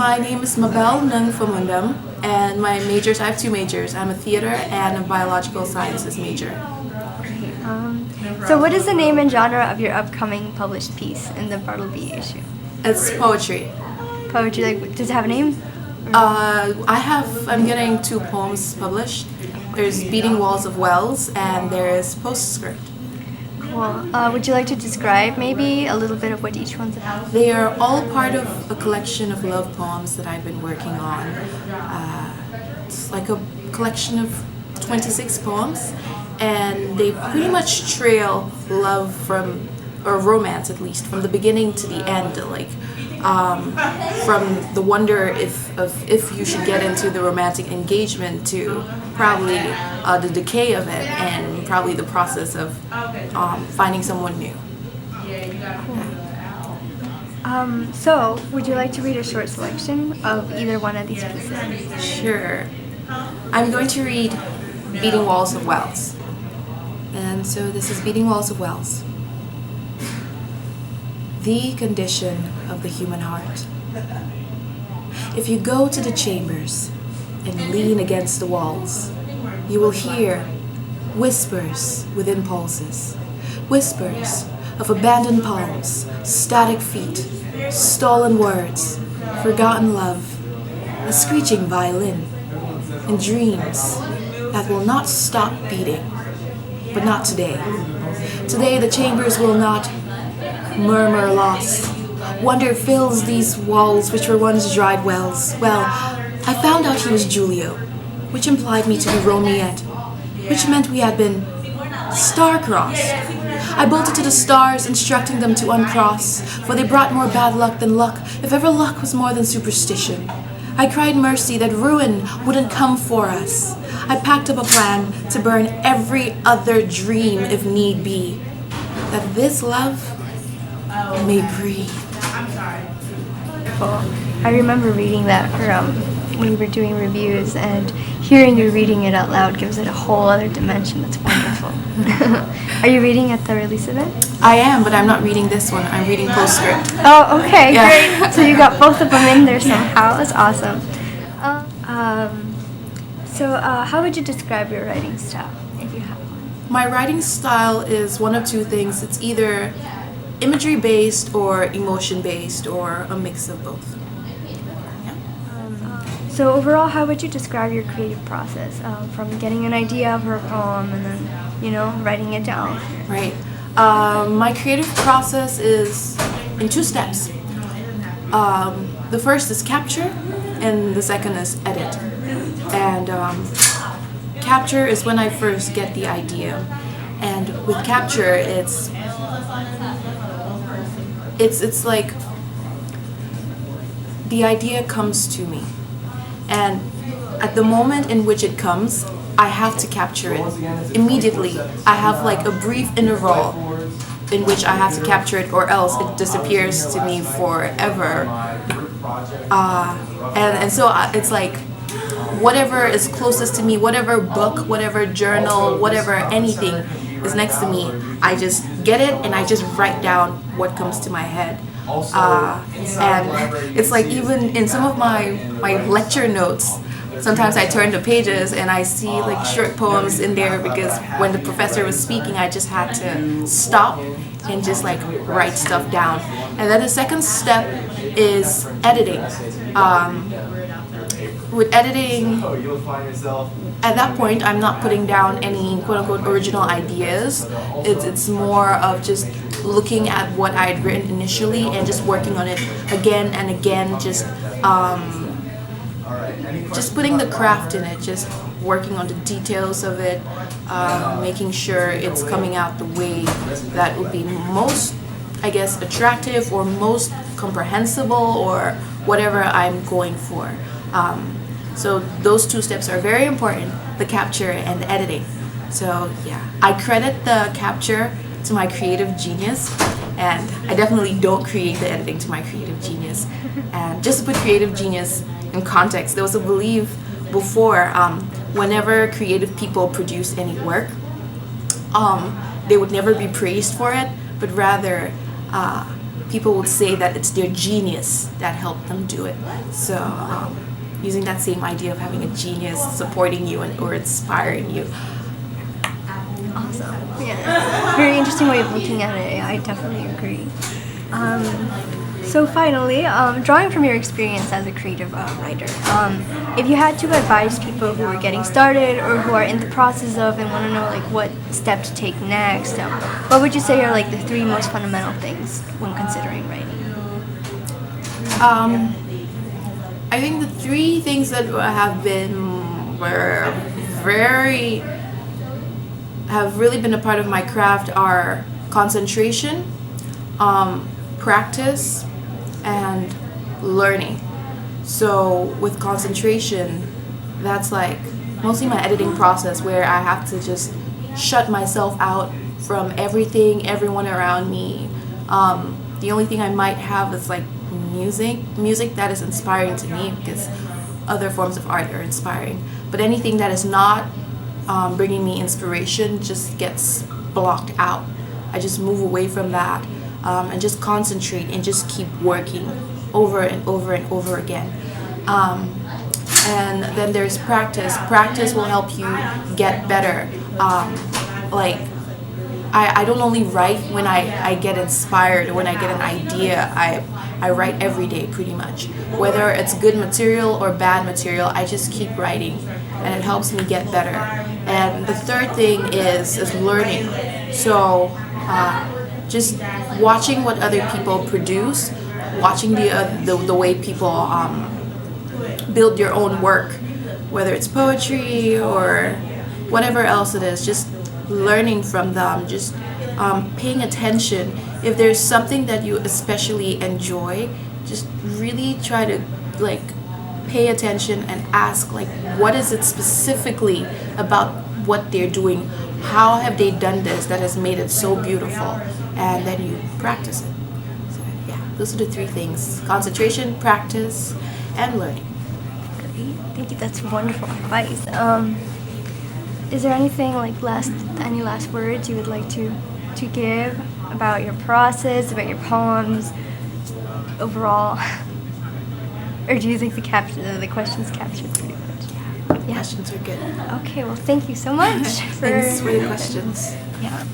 My name is Mabel Nung Famundam, and my majors, I have two majors. I'm a theater and a biological sciences major. So what is the name and genre of your upcoming published piece in the Bartleby issue? It's poetry. Poetry, like, does it have a name? I'm getting two poems published. There's Beating Walls of Wells and there's Postscript. Cool. Would you like to describe maybe a little bit of what each one's about? They are all part of a collection of love poems that I've been working on. It's like a collection of 26 poems, and they pretty much trail love from, or romance at least, from the beginning to the end. Like from the wonder if you should get into the romantic engagement to probably the decay of it and probably the process of finding someone new. So, would you like to read a short selection of either one of these pieces? Sure. I'm going to read Beating Walls of Wells. And so this is Beating Walls of Wells. The condition of the human heart. If you go to the chambers and lean against the walls, you will hear whispers within pulses, whispers of abandoned palms, static feet, stolen words, forgotten love, a screeching violin, and dreams that will not stop beating. But not today. Today the chambers will not murmur loss. Wonder fills these walls which were once dried wells. Well, I found out he was Julio, which implied me to be Romiette, which meant we had been star-crossed. I bolted to the stars, instructing them to uncross, for they brought more bad luck than luck, if ever luck was more than superstition. I cried mercy that ruin wouldn't come for us. I packed up a plan to burn every other dream if need be, that this love may breathe. Cool. I remember reading that when we were doing reviews, and hearing you reading it out loud gives it a whole other dimension. That's wonderful. Are you reading at the release event? I am, but I'm not reading this one. I'm reading Postscript. Oh, okay, Yeah. great. So you got both of them in there somehow. That's awesome. So how would you describe your writing style, if you have one? My writing style is one of two things. It's either imagery-based or emotion-based or a mix of both. So overall, how would you describe your creative process from getting an idea of her poem and then, writing it down? Right. My creative process is in two steps. The first is capture, and the second is edit. And capture is when I first get the idea, and with capture, it's like the idea comes to me, and at the moment in which it comes, I have to capture it immediately. I have like a brief interval in which I have to capture it, or else it disappears to me forever. And so it's like whatever is closest to me, whatever book, whatever journal, whatever anything is next to me, I just get it and I just write down what comes to my head. And it's like even in some of my lecture notes, sometimes I turn the pages and I see like short poems in there, because when the professor was speaking, I just had to stop and just like write stuff down. And then the second step is editing. With editing, at that point, I'm not putting down any quote-unquote original ideas. It's more of just looking at what I'd written initially and just working on it again and again, just putting the craft in it, just working on the details of it, making sure it's coming out the way that would be most, I guess, attractive or most comprehensible or whatever I'm going for. So those two steps are very important, the capture and the editing. So yeah, I credit the capture to my creative genius, and I definitely don't create the editing to my creative genius. And just to put creative genius in context, there was a belief before, whenever creative people produce any work, they would never be praised for it, but rather people would say that it's their genius that helped them do it. So using that same idea of having a genius supporting you or inspiring you. Awesome. Yeah. Very interesting way of looking at it. I definitely agree. So finally, drawing from your experience as a creative writer, if you had to advise people who are getting started or who are in the process of and want to know like what step to take next, what would you say are like the 3 most fundamental things when considering writing? I think the 3 things that have really been a part of my craft are concentration, practice, and learning. So with concentration, that's like mostly my editing process, where I have to just shut myself out from everyone around me. The only thing I might have is like music that is inspiring to me, because other forms of art are inspiring. But anything that is not bringing me inspiration just gets blocked out. I just move away from that and just concentrate and just keep working over and over and over again. And then there's practice. Practice will help you get better. I don't only write when I get inspired, when I get an idea. I write every day pretty much. Whether it's good material or bad material, I just keep writing, and it helps me get better. And the third thing is learning. So just watching what other people produce, watching the way people build your own work, whether it's poetry or whatever else it is, just learning from them, just paying attention. If there's something that you especially enjoy, just really try to like pay attention and ask like, what is it specifically about what they're doing? How have they done this that has made it so beautiful? And then you practice it. So yeah, those are the 3 things: concentration, practice, and learning. Great. Thank you. That's wonderful advice. Is there anything like any last words you would like to give about your process, about your poems overall? Or do you think the questions captured pretty much? Yeah, questions are good. Okay, well thank you so much Thanks for the questions. Yeah.